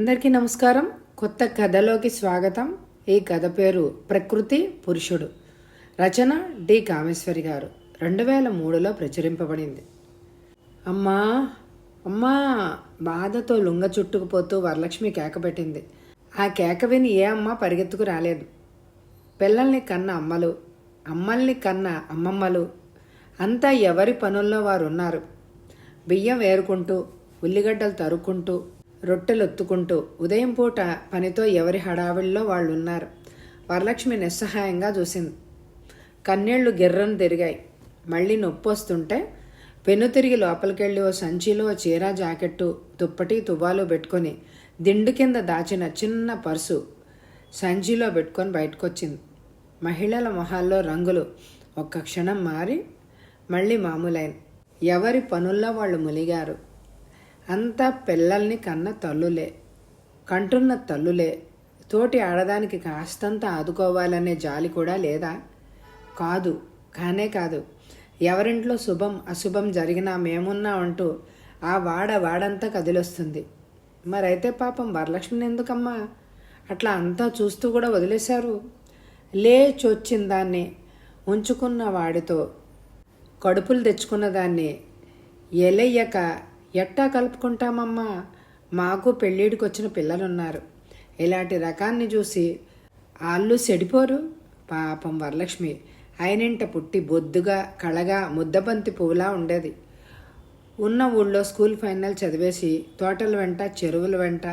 అందరికీ నమస్కారం. కొత్త కథలోకి స్వాగతం. ఈ కథ పేరు ప్రకృతి పురుషుడు. రచన డి కామేశ్వరి గారు. 2003లో ప్రచురింపబడింది. అమ్మా అమ్మా బాధతో లుంగ చుట్టుకుపోతూ వరలక్ష్మి కేక పెట్టింది. ఆ కేక విని ఏ అమ్మ పరిగెత్తుకు రాలేదు. పిల్లల్ని కన్న అమ్మలు, అమ్మల్ని కన్న అమ్మమ్మలు అంతా ఎవరి పనుల్లో వారు ఉన్నారు. బియ్యం ఏరుకుంటూ, ఉల్లిగడ్డలు తరుక్కుంటూ, రొట్టెలొత్తుకుంటూ ఉదయం పూట పనితో ఎవరి హడావిడిలో వాళ్ళు ఉన్నారు. వరలక్ష్మి నిస్సహాయంగా చూసింది. కన్నీళ్లు గిర్రను తిరిగాయి. మళ్ళీ నొప్పి వస్తుంటే పెన్ను తిరిగి లోపలికెళ్ళి ఓ సంచిలో చీర, జాకెట్టు, దుప్పటి, తువ్వాలు పెట్టుకొని దిండు కింద దాచిన చిన్న పర్సు సంచిలో పెట్టుకొని బయటకొచ్చింది. మహిళల మొహాల్లో రంగులు ఒక్క క్షణం మారి మళ్ళీ మామూలైన. ఎవరి పనుల్లో వాళ్ళు ములిగారు. అంతా పిల్లల్ని కన్న తల్లులే, కంటున్న తల్లులే. తోటి ఆడదానికి కాస్తంత ఆదుకోవాలనే జాలి కూడా లేదా? కాదు, కానే కాదు. ఎవరింట్లో శుభం అశుభం జరిగినా మేమున్నా అంటూ ఆ వాడంతా కదిలొస్తుంది. మరైతే పాపం వరలక్ష్మిని ఎందుకమ్మా అట్లా అంతా చూస్తూ కూడా వదిలేశారు? లేచొచ్చిన దాన్ని, ఉంచుకున్న వాడితో కడుపులు తెచ్చుకున్న దాన్ని ఎలయ్యక ఎట్టా కలుపుకుంటామమ్మా? మాకు పెళ్ళిడికి వచ్చిన పిల్లలున్నారు. ఇలాంటి రకాన్ని చూసి వాళ్ళు సెడిపోరు. పాపం వరలక్ష్మి ఆయనింట పుట్టి బొద్దుగా, కళగా, ముద్దబంతి పువ్వులా ఉండేది. ఉన్న ఊళ్ళో స్కూల్ ఫైనల్ చదివేసి తోటల వెంట, చెరువుల వెంట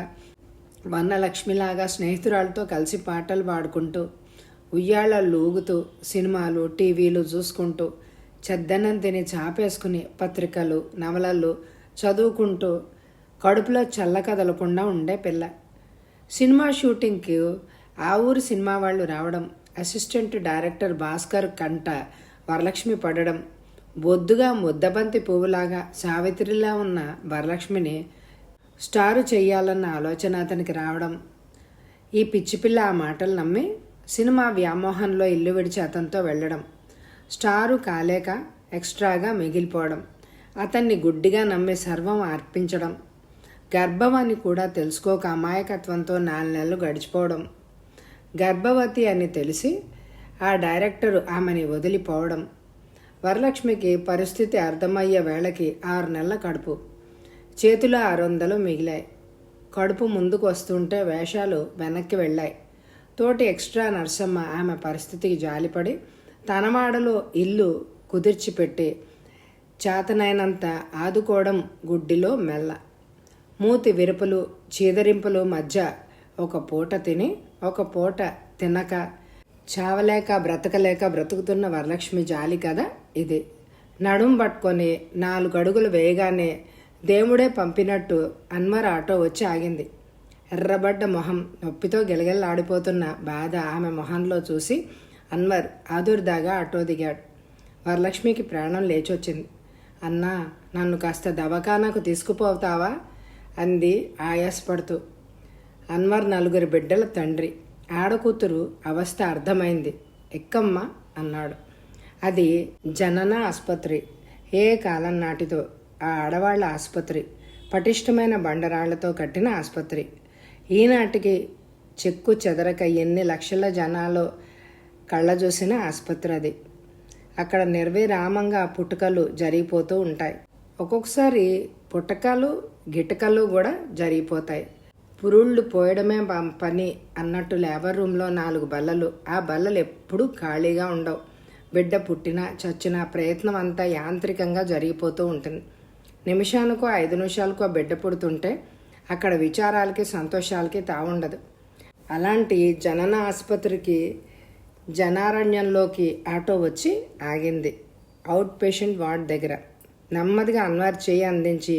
వన్నలక్ష్మిలాగా స్నేహితురాలతో కలిసి పాటలు పాడుకుంటూ, ఉయ్యాళ్ళలు ఊగుతూ, సినిమాలు, టీవీలు చూసుకుంటూ, చెద్దనం తిని చాపేసుకుని పత్రికలు, నవలలు చదువుకుంటూ కడుపులో చల్ల కదలకుండా ఉండే పిల్ల. సినిమా షూటింగ్కి ఆ ఊరు సినిమా వాళ్ళు రావడం, అసిస్టెంట్ డైరెక్టర్ భాస్కర్ కంట వరలక్ష్మి పడడం, బొద్దుగా ముద్దబంతి పువ్వులాగా సావిత్రిలా ఉన్న వరలక్ష్మిని స్టారు చెయ్యాలన్న ఆలోచన అతనికి రావడం, ఈ పిచ్చిపిల్ల ఆ మాటలు నమ్మి సినిమా వ్యామోహంలో ఇల్లు విడిచి అతనితో వెళ్ళడం, స్టారు కాలేక ఎక్స్ట్రాగా మిగిలిపోవడం, అతన్ని గుడ్డిగా నమ్మి సర్వం అర్పించడం, గర్భవాన్ని కూడా తెలుసుకోక అమాయకత్వంతో 4 నెలలు గడిచిపోవడం, గర్భవతి అని తెలిసి ఆ డైరెక్టరు ఆమెని వదిలిపోవడం, వరలక్ష్మికి పరిస్థితి అర్థమయ్యే వేళకి 6 నెలల కడుపు, చేతిలో 600 మిగిలాయి. కడుపు ముందుకు వస్తుంటే వేషాలు వెనక్కి వెళ్ళాయి. తోటి ఎక్స్ట్రా నర్సమ్మ ఆమె పరిస్థితికి జాలిపడి తనవాడలో ఇల్లు కుదిర్చిపెట్టి చేతనైనంత ఆదుకోవడం గుడ్డిలో మెల్ల. మూతి విరుపులు, చీదరింపులు మధ్య ఒక పూట తిని, ఒక పూట తినక, చావలేక బ్రతకలేక బ్రతుకుతున్న వరలక్ష్మి జాలి కదా ఇది. నడుం పట్టుకొని 4 అడుగులు వేయగానే దేవుడే పంపినట్టు అన్వర్ ఆటో వచ్చి ఆగింది. ఎర్రబడ్డ మొహం, నొప్పితో గిలగిల్లాడిపోతున్న బాధ ఆమె మొహంలో చూసి అన్వర్ ఆదుర్దాగా ఆటో దిగాడు. వరలక్ష్మికి ప్రాణం లేచొచ్చింది. అన్నా, నన్ను కాస్త దవాఖానాకు తీసుకుపోతావా అంది ఆయాసపడుతూ. అన్వర్ 4 బిడ్డల తండ్రి. ఆడకూతురు అవస్థ అర్థమైంది. ఎక్కమ్మా అన్నాడు. అది జనన ఆసుపత్రి. ఏ కాలం నాటితో ఆ ఆడవాళ్ల ఆసుపత్రి. పటిష్టమైన బండరాళ్లతో కట్టిన ఆసుపత్రి. ఈనాటికి చెక్కు చెదరక ఎన్ని లక్షల జనాలో కళ్ళ చూసిన ఆసుపత్రి అది. అక్కడ నిర్విరామంగా పుట్టుకలు జరిగిపోతూ ఉంటాయి. ఒక్కొక్కసారి పుట్టకాలు, గిటకలు కూడా జరిగిపోతాయి. పురుళ్ళు పోయడమే పని అన్నట్టు లేబర్ రూమ్లో 4 బల్లలు. ఆ బల్లలు ఎప్పుడూ ఖాళీగా ఉండవు. బిడ్డ పుట్టినా చచ్చినా ప్రయత్నం అంతా యాంత్రికంగా జరిగిపోతూ ఉంటుంది. నిమిషానికో 5 నిమిషాలకో బిడ్డ పుడుతుంటే అక్కడ విచారాలకి, సంతోషాలకి తావుండదు. అలాంటి జనన ఆసుపత్రికి జనారణ్యంలోకి ఆటో వచ్చి ఆగింది. అవుట్ పేషెంట్ వార్డ్ దగ్గర. నెమ్మదిగా అన్వర్ చేయి అందించి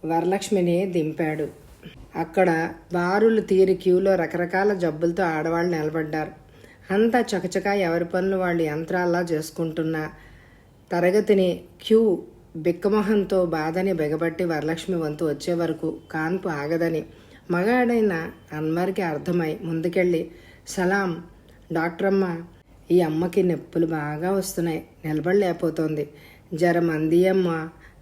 వరలక్ష్మిని దింపాడు. అక్కడ బారులు తీరి క్యూలో రకరకాల జబ్బులతో ఆడవాళ్ళు నిలబడ్డారు. అంతా చకచకా ఎవరి పనులు వాళ్ళు యంత్రాల్లా చేసుకుంటున్న తరగతిని క్యూ బిక్కమొహంతో బాధని బిగబట్టి వరలక్ష్మి వంతు వచ్చే వరకు కాన్పు ఆగదని మగాడైన అన్వర్కి అర్థమై ముందుకెళ్ళి, సలాం డాక్టరమ్మ, ఈ అమ్మకి నొప్పులు బాగా వస్తున్నాయి, నిలబడలేకపోతోంది, జర మందియమ్మ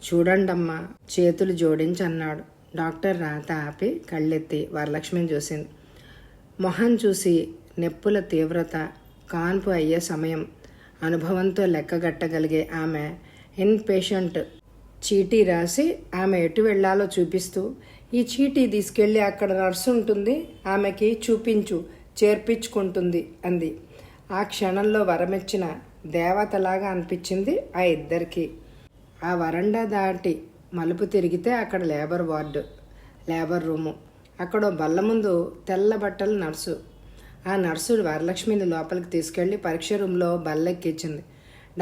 చూడండమ్మా చేతులు జోడించి అన్నాడు. డాక్టర్ రాత ఆపి కళ్ళెత్తి వరలక్ష్మిని చూసింది. మొహం చూసి నొప్పుల తీవ్రత, కాన్పు అయ్యే సమయం అనుభవంతో లెక్కగట్టగలిగే ఆమె ఇన్ పేషెంట్ చీటీ రాసి ఆమె ఎటు వెళ్లాలో చూపిస్తూ, ఈ చీటీ తీసుకెళ్ళి అక్కడ నర్సు ఉంటుంది, ఆమెకి చూపించు, చేర్పించుకుంటుంది అంది. ఆ క్షణంలో వరమిచ్చిన దేవతలాగా అనిపించింది ఆ ఇద్దరికి. ఆ వరండా దాటి మలుపు తిరిగితే అక్కడ లేబర్ రూము. అక్కడ బల్ల ముందు తెల్ల బట్టల నర్సు. ఆ నర్సు వరలక్ష్మిని లోపలికి తీసుకెళ్లి పరీక్ష రూమ్లో బల్లెక్కించింది.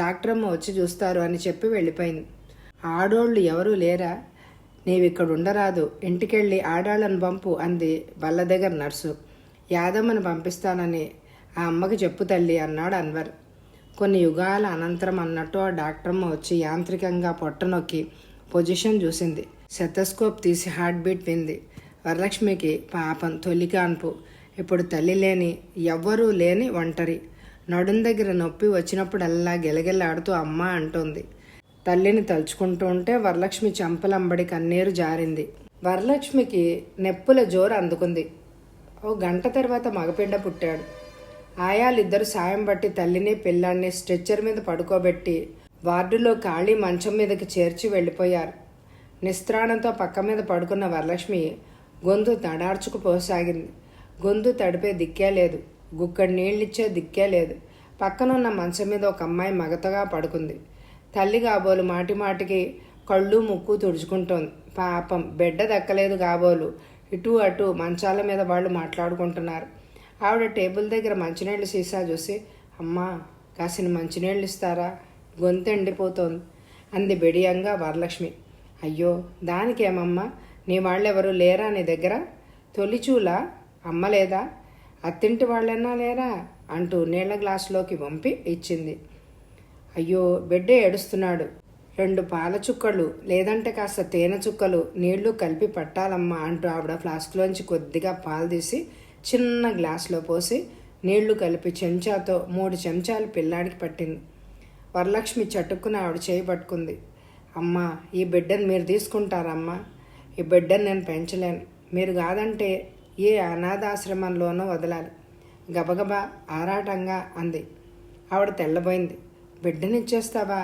డాక్టర్ అమ్మ వచ్చి చూస్తారు అని చెప్పి వెళ్ళిపోయింది. ఆడోళ్ళు ఎవరూ లేరా? నీవిక్కడ ఉండరాదు, ఇంటికెళ్ళి ఆడాళ్ళని పంపు అంది బల్ల దగ్గర నర్సు. యాదమ్మని పంపిస్తానని ఆ అమ్మకి చెప్పు తల్లి అన్నాడు అన్వర్. కొన్ని యుగాల అనంతరం అన్నట్టు ఆ డాక్టరమ్మ వచ్చి యాంత్రికంగా పొట్ట నొక్కి పొజిషన్ చూసింది. సెతస్కోప్ తీసి హార్ట్ బీట్ వింది. వరలక్ష్మికి పాపం తొలి కాన్పు. ఇప్పుడు తల్లి లేని, ఎవ్వరూ లేని ఒంటరి. నడుం దగ్గర నొప్పి వచ్చినప్పుడల్లా గెలగెల్లాడుతూ అమ్మ అంటోంది. తల్లిని తలుచుకుంటూ ఉంటే వరలక్ష్మి చెంపలంబడి కన్నీరు జారింది. వరలక్ష్మికి నొప్పుల జోరు అందుకుంది. ఓ గంట తర్వాత మగపిడ్డ పుట్టాడు. ఆయాలిద్దరు సాయం బట్టి తల్లిని పిల్లాన్ని స్ట్రెచ్చర్ మీద పడుకోబెట్టి వార్డులో ఖాళీ మంచం మీదకి చేర్చి వెళ్ళిపోయారు. నిస్త్రాణంతో పక్క మీద పడుకున్న వరలక్ష్మి గొంతు తడార్చుకుపోసాగింది. గొంతు తడిపే దిక్కే లేదు, గుక్కడి నీళ్ళిచ్చే దిక్కే లేదు. పక్కనున్న మంచం మీద ఒక అమ్మాయి మగతగా పడుకుంది. తల్లి కాబోలు మాటి మాటికి కళ్ళు ముక్కు తుడుచుకుంటోంది. పాపం బిడ్డ దక్కలేదు కాబోలు. ఇటు అటు మంచాల మీద వాళ్ళు మాట్లాడుకుంటున్నారు. ఆవిడ టేబుల్ దగ్గర మంచినీళ్ళు సీసా చూసి, అమ్మా కాసిన మంచినీళ్ళు ఇస్తారా, గొంతు ఎండిపోతోంది అంది బెడియంగా వరలక్ష్మి. అయ్యో దానికేమమ్మా, నీ వాళ్ళెవరూ లేరా నీ దగ్గర? తొలిచూలా అమ్మ లేదా, అత్తింటి వాళ్ళన్నా లేరా అంటూ నీళ్ల గ్లాసులోకి వంపి ఇచ్చింది. అయ్యో బిడ్డ ఏడుస్తున్నాడు, 2 పాల చుక్కలు లేదంటే కాస్త తేనె చుక్కలు నీళ్లు కలిపి పట్టాలమ్మా అంటూ ఆవిడ ఫ్లాస్క్లోంచి కొద్దిగా పాలు తీసి చిన్న గ్లాసులో పోసి నీళ్లు కలిపి చెంచాతో 3 చెంచాలు పిల్లాడికి పట్టింది. వరలక్ష్మి చటుక్కున ఆవిడ చేయి పట్టుకుంది. అమ్మా ఈ బిడ్డను మీరు తీసుకుంటారమ్మా, ఈ బిడ్డను నేను పెంచలేను, మీరు కాదంటే ఏ అనాథాశ్రమంలోనో వదలాలి గబగబా ఆరాటంగా అంది. ఆవిడ తెల్లబోయింది. బిడ్డనిచ్చేస్తావా,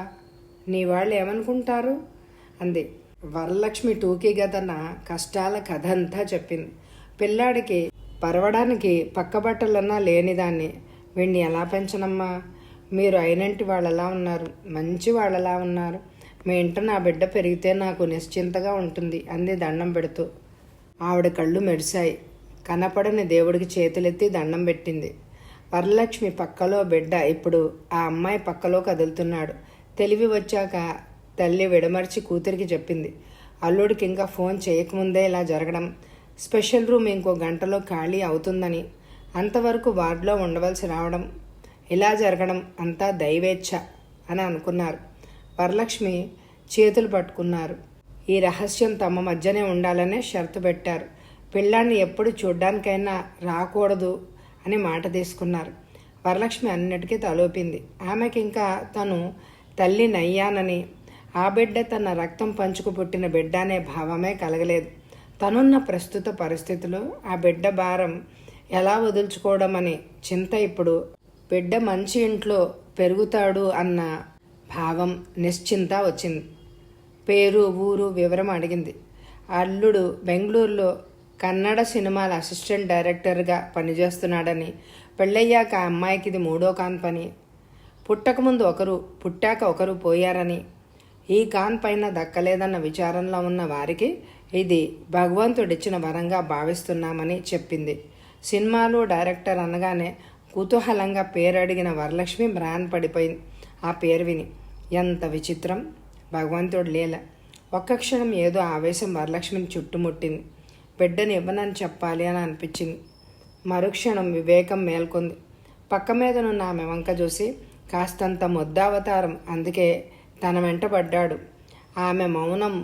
నీ వాళ్ళు ఏమనుకుంటారు అంది. వరలక్ష్మి టూకీగా తన కష్టాల కథ అంతా చెప్పింది. పిల్లాడికి పరవడానికి పక్క బట్టలన్నా లేనిదాన్ని వీడిని ఎలా పెంచనమ్మా, మీరు అయినంటి వాళ్ళలా ఉన్నారు, మంచి వాళ్ళలా ఉన్నారు, మీ ఇంట నా బిడ్డ పెరిగితే నాకు నిశ్చింతగా ఉంటుంది అంది దండం పెడుతూ. ఆవిడ కళ్ళు మెరిశాయి. కనపడని దేవుడికి చేతులెత్తి దండం పెట్టింది. వరలక్ష్మి పక్కలో బిడ్డ ఇప్పుడు ఆ అమ్మాయి పక్కలో కదులుతున్నాడు. తెలివి వచ్చాక తల్లి విడమర్చి కూతురికి చెప్పింది. అల్లుడికి ఇంకా ఫోన్ చేయకముందే ఇలా జరగడం, స్పెషల్ రూమ్ ఇంకో గంటలో ఖాళీ అవుతుందని, అంతవరకు వార్డులో ఉండవలసి రావడం, ఇలా జరగడం అంతా దైవేచ్ఛ అని అనుకున్నారు. వరలక్ష్మి చేతులు పట్టుకున్నారు. ఈ రహస్యం తమ మధ్యనే ఉండాలనే షరతు పెట్టారు. పిల్లాన్ని ఎప్పుడు చూడ్డానికైనా రాకూడదు అని మాట తీసుకున్నారు. వరలక్ష్మి అన్నిటికీ తలోపింది. ఆమెకి ఇంకా తను తల్లి నయ్యానని, ఆ బిడ్డ తన రక్తం పంచుకు పుట్టిన బిడ్డ అనే భావమే కలగలేదు. తనున్న ప్రస్తుత పరిస్థితిలో ఆ బిడ్డ భారం ఎలా వదులుచుకోవడం అని చింత. ఇప్పుడు బిడ్డ మంచి ఇంట్లో పెరుగుతాడు అన్న భావం, నిశ్చింత వచ్చింది. పేరు ఊరు వివరం అడిగింది. అల్లుడు బెంగళూరులో కన్నడ సినిమాల అసిస్టెంట్ డైరెక్టర్గా పనిచేస్తున్నాడని, పెళ్ళయ్యాక ఆ అమ్మాయికి ఇది 3వ కాన్ పని, పుట్టకముందు ఒకరు పుట్టాక ఒకరు పోయారని, ఈ కాన్ పైన దక్కలేదన్న విచారంలో ఉన్న వారికి ఇది భగవంతుడిచ్చిన వరంగా భావిస్తున్నామని చెప్పింది. సినిమాలు డైరెక్టర్ అనగానే కుతూహలంగా పేరు అడిగిన వరలక్ష్మి మ్రాన్ పడిపోయింది ఆ పేరు విని. ఎంత విచిత్రం, భగవంతుడు లీల. ఒక్క క్షణం ఏదో ఆవేశం వరలక్ష్మిని చుట్టుముట్టింది. బిడ్డని ఇవ్వనని చెప్పాలి అని అనిపించింది. మరుక్షణం వివేకం మేల్కొంది. పక్క మీదనున్న ఆమె వంక చూసి, కాస్తంత ముద్దావతారం, అందుకే తన వెంట పడ్డాడు. ఆమె మౌనం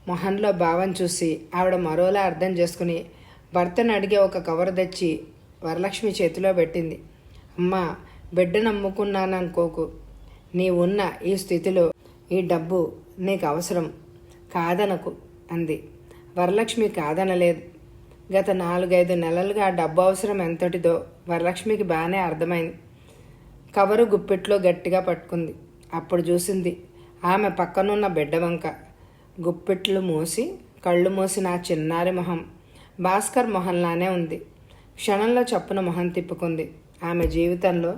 మొహంలో భావం చూసి ఆవిడ మరోలా అర్థం చేసుకుని భర్తను అడిగే ఒక కవర్ తెచ్చి వరలక్ష్మి చేతిలో పెట్టింది. అమ్మా బిడ్డ నమ్ముకున్నాననుకోకు, నీవున్న ఈ స్థితిలో ఈ డబ్బు నీకు అవసరం కాదనకు అంది. వరలక్ష్మి కాదనలేదు. గత 4-5 నెలలుగా డబ్బు అవసరం ఎంతటిదో వరలక్ష్మికి బాగానే అర్థమైంది. కవరు గుప్పిట్లో గట్టిగా పట్టుకుంది. అప్పుడు చూసింది ఆమె పక్కనున్న బిడ్డ వంక. గుప్పిట్లు మూసి కళ్ళు మూసిన ఆ చిన్నారి మొహం భాస్కర్ మొహంలానే ఉంది. క్షణంలో చప్పున మొహం తిప్పుకుంది. ఆమె జీవితంలో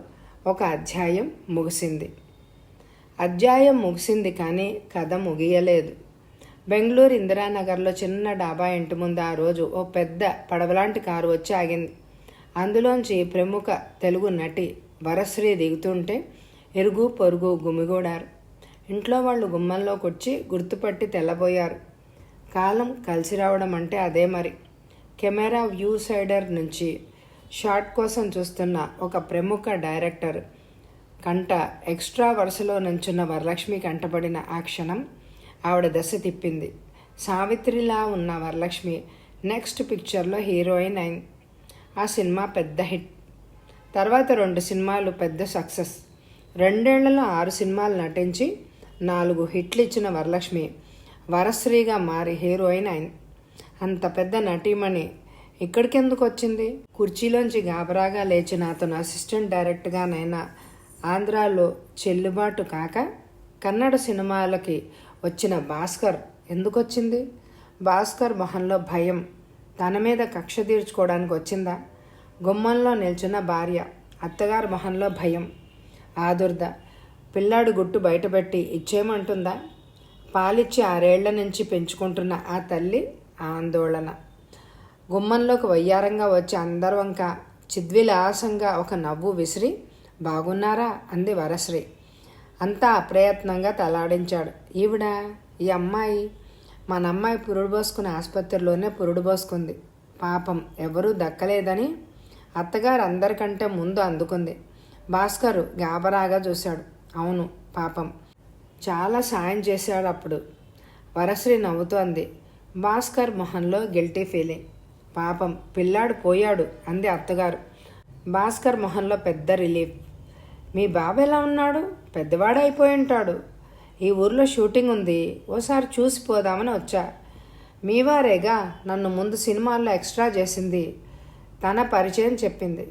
ఒక అధ్యాయం ముగిసింది. అధ్యాయం ముగిసింది కానీ కథ ముగియలేదు. బెంగళూరు ఇందిరానగర్లో చిన్న డాబా ఇంటి ముందు ఆ రోజు ఓ పెద్ద పడవలాంటి కారు వచ్చి ఆగింది. అందులోంచి ప్రముఖ తెలుగు నటి వరశ్రీ దిగుతుంటే ఇరుగు పొరుగు గుమిగూడారు. ఇంట్లో వాళ్ళు గుమ్మంలోకి వచ్చి గుర్తుపట్టి తెల్లబోయారు. కాలం కలిసి రావడం అంటే అదే మరి. కెమెరా వ్యూ సైడర్ నుంచి షాట్ కోసం చూస్తున్న ఒక ప్రముఖ డైరెక్టర్ కంట ఎక్స్ట్రా వరుసలో నుంచున్న వరలక్ష్మి కంటపడిన ఆ క్షణం ఆవిడ దశ తిప్పింది. సావిత్రిలా ఉన్న వరలక్ష్మి నెక్స్ట్ పిక్చర్లో హీరోయిన్ అయింది. ఆ సినిమా పెద్ద హిట్. తర్వాత 2 సినిమాలు పెద్ద సక్సెస్. 2 ఏళ్లలో 6 సినిమాలు నటించి 4 హిట్లు ఇచ్చిన వరలక్ష్మి వరశ్రీగా మారి హీరోయిన్ అయింది. అంత పెద్ద నటీమణి ఇక్కడికెందుకు వచ్చింది? కుర్చీలోంచి గాబరాగా లేచిన అతను అసిస్టెంట్ డైరెక్టర్గానైనా ఆంధ్రాలో చెల్లుబాటు కాక కన్నడ సినిమాలకి వచ్చిన భాస్కర్ ఎందుకు వచ్చింది? భాస్కర్ మొహంలో భయం. తన మీద కక్ష తీర్చుకోవడానికి వచ్చిందా? గుమ్మంలో నిల్చున్న భార్య అత్తగారి మొహంలో భయం, ఆదుర్ద. పిల్లాడు గుట్టు బయటపెట్టి ఇచ్చేయమంటుందా? పాలిచ్చి 6 ఏళ్ల నుంచి పెంచుకుంటున్న ఆ తల్లి ఆందోళన. గుమ్మంలోకి వయ్యారంగా వచ్చి అందరి వంక చిద్విలాసంగా ఒక నవ్వు విసిరి బాగున్నారా అంది వరశ్రీ. అంతా అప్రయత్నంగా తలాడించాడు. ఈవిడ ఈ అమ్మాయి మన అమ్మాయి పురుడు పోసుకునే ఆసుపత్రిలోనే పురుడు పోసుకుంది. పాపం ఎవరూ దక్కలేదని అత్తగారు అందరికంటే ముందు అందుకుంది. భాస్కర్ గాబరాగా చూశాడు. అవును పాపం, చాలా సాయం చేశాడు అప్పుడు. వరశ్రీ నవ్వుతూ అంది. భాస్కర్ మొహంలో గిల్టీ ఫీలింగ్. పాపం పిల్లాడు పోయాడు అంది అత్తగారు. భాస్కర్ మొహంలో పెద్ద రిలీఫ్. మీ బాబు ఎలా ఉన్నాడు? పెద్దవాడు అయిపోయి ఉంటాడు. ఈ ఊర్లో షూటింగ్ ఉంది, ఓసారి చూసిపోదామని వచ్చా. మీ వారేగా నన్ను ముందు సినిమాల్లో ఎక్స్ట్రా చేసింది. తన పరిచయం చెప్పింది.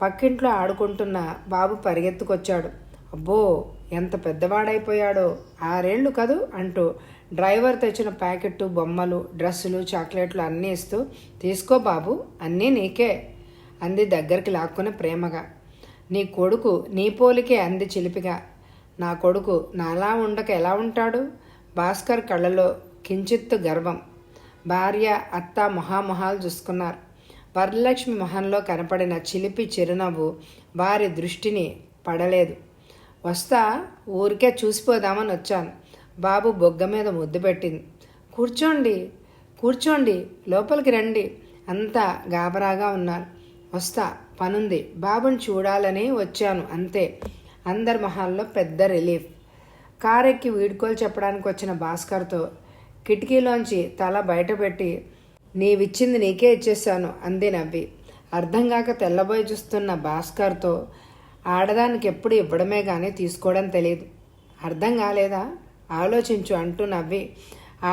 పక్కింట్లో ఆడుకుంటున్న బాబు పరిగెత్తుకొచ్చాడు. అబ్బో ఎంత పెద్దవాడైపోయాడో, 6 ఏళ్ళు కదూ అంటూ డ్రైవర్ తెచ్చిన ప్యాకెట్టు, బొమ్మలు, డ్రెస్సులు, చాక్లెట్లు అన్నీ ఇస్తూ తీసుకో బాబు, అన్నీ నీకే అంది దగ్గరికి లాక్కుని ప్రేమగా. నీ కొడుకు నీ పోలికే అంది చిలిపిగా. నా కొడుకు నాలా ఉండక ఎలా ఉంటాడు? భాస్కర్ కళ్ళలో కించిత్తు గర్వం. భార్య అత్త మొహామొహాలు చూసుకున్నారు. వరలక్ష్మి మొహంలో కనపడిన చిలిపి చిరునవ్వు వారి దృష్టిని పడలేదు. వస్తా, ఊరికే చూసిపోదామని వచ్చాను. బాబు బొగ్గ మీద ముద్దు పెట్టింది. కూర్చోండి కూర్చోండి, లోపలికి రండి. అంతా గాబరాగా ఉన్నారు. వస్తా, పనుంది, బాబుని చూడాలని వచ్చాను అంతే. అందరి మొహాల్లో పెద్ద రిలీఫ్. కారెక్కి వీడ్కోలు చెప్పడానికి వచ్చిన భాస్కర్తో కిటికీలోంచి తల బయటపెట్టి నీవిచ్చింది నీకే ఇచ్చేశాను అంది నవ్వి. అర్థం కాక తెల్లబోయి చూస్తున్న భాస్కర్తో ఆడదానికి ఎప్పుడు ఇవ్వడమే కానీ తీసుకోవడం తెలియదు. అర్థం కాలేదా? ఆలోచించు అంటూ నవ్వి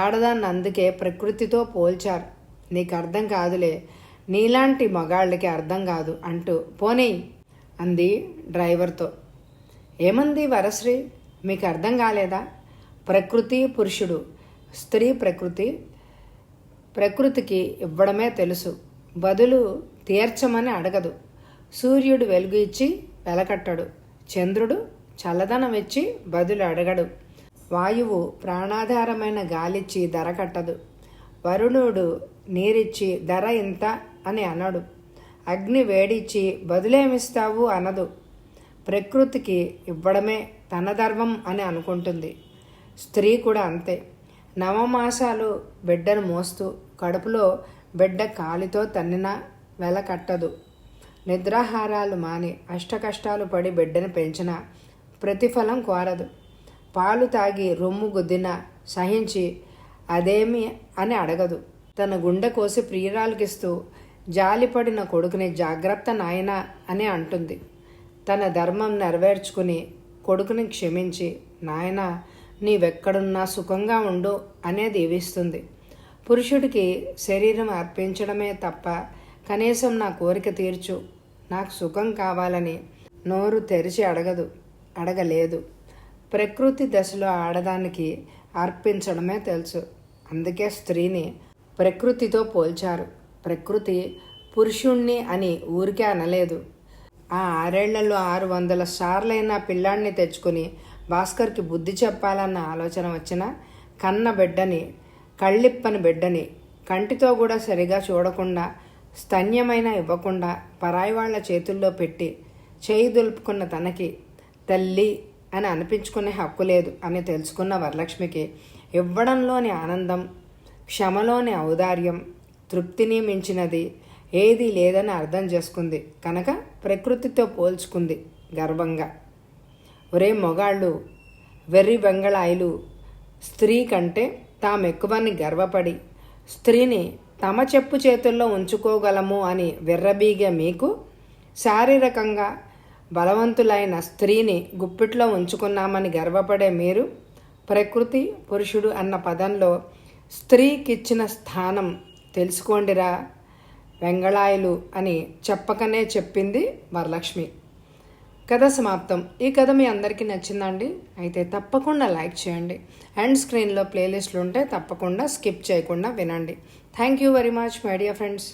ఆడదాన్ని అందుకే ప్రకృతితో పోల్చారు. నీకు అర్థం కాదులే, నీలాంటి మగాళ్ళకి అర్థం కాదు అంటూ పోనీ అంది డ్రైవర్తో. ఏమంది వరశ్రీ? మీకు అర్థం కాలేదా? ప్రకృతి పురుషుడు, స్త్రీ ప్రకృతికి ఇవ్వడమే తెలుసు, బదులు తీర్చమని అడగదు. సూర్యుడు వెలుగు ఇచ్చి వెలకట్టడు, చంద్రుడు చల్లదనం ఇచ్చి బదులు అడగడు, వాయువు ప్రాణాధారమైన గాలిచ్చి ధర కట్టదు, వరుణుడు నీరిచ్చి ధర ఇంత అని అనడు, అగ్ని వేడిచ్చి బదులేమిస్తావు అనదు. ప్రకృతికి ఇవ్వడమే తన ధర్మం అని అనుకుంటుంది. స్త్రీ కూడా అంతే. నవమాసాలు బిడ్డను మోస్తూ కడుపులో బిడ్డ కాలితో తన్నినా వెల కట్టదు. నిద్రాహారాలు మాని అష్టకష్టాలు పడి బిడ్డను పెంచిన ప్రతిఫలం కోరదు. పాలు తాగి రొమ్ము గుద్దిన సహించి అదేమి అని అడగదు. తన గుండె కోసి ప్రియురాలకిస్తూ జాలిపడిన కొడుకుని జాగ్రత్త నాయనా అని అంటుంది. తన ధర్మం నెరవేర్చుకుని కొడుకుని క్షమించి నాయనా నీవెక్కడున్నా సుఖంగా ఉండు అనేది దీవిస్తుంది. పురుషుడికి శరీరం అర్పించడమే తప్ప కనీసం నా కోరిక తీర్చు, నాకు సుఖం కావాలని నోరు తెరిచి అడగలేదు. ప్రకృతి దశలో ఆడదానికి అర్పించడమే తెలుసు. అందుకే స్త్రీని ప్రకృతితో పోల్చారు. ప్రకృతి పురుషుణ్ణి అని ఊరికే అనలేదు. ఆ 6 ఏళ్లలో 600 సార్లైనా పిల్లాడిని తెచ్చుకుని భాస్కర్కి బుద్ధి చెప్పాలన్న ఆలోచన వచ్చినా కన్న బిడ్డని, కళ్ళిప్పని బిడ్డని కంటితో కూడా సరిగా చూడకుండా, స్తన్యమైనా ఇవ్వకుండా పరాయి వాళ్ల చేతుల్లో పెట్టి చేయి దులుపుకున్న తనకి తల్లి అని అనిపించుకునే హక్కు లేదు అని తెలుసుకున్న వరలక్ష్మికి ఇవ్వడంలోని ఆనందం, క్షమలోని ఔదార్యం, తృప్తిని మించినది ఏదీ లేదని అర్థం చేసుకుంది కనుక ప్రకృతితో పోల్చుకుంది గర్వంగా. ఒరే మొగాళ్ళు, వెర్రి బెంగళాయిలు, స్త్రీ కంటే తామెక్కువని గర్వపడి స్త్రీని తమ చెప్పు చేతుల్లో ఉంచుకోగలము అని విర్రబీగే మీకు, శారీరకంగా బలవంతులైన స్త్రీని గుప్పిట్లో ఉంచుకున్నామని గర్వపడే మీరు, ప్రకృతి పురుషుడు అన్న పదంలో స్త్రీకిచ్చిన స్థానం తెలుసుకోండిరా వెంగళాయలు అని చెప్పకనే చెప్పింది వరలక్ష్మి. కథ సమాప్తం. ఈ కథ మీ అందరికీ నచ్చిందండి? అయితే తప్పకుండా లైక్ చేయండి. అండ్ స్క్రీన్లో ప్లేలిస్టులు ఉంటే తప్పకుండా స్కిప్ చేయకుండా వినండి. Thank you very much my dear friends.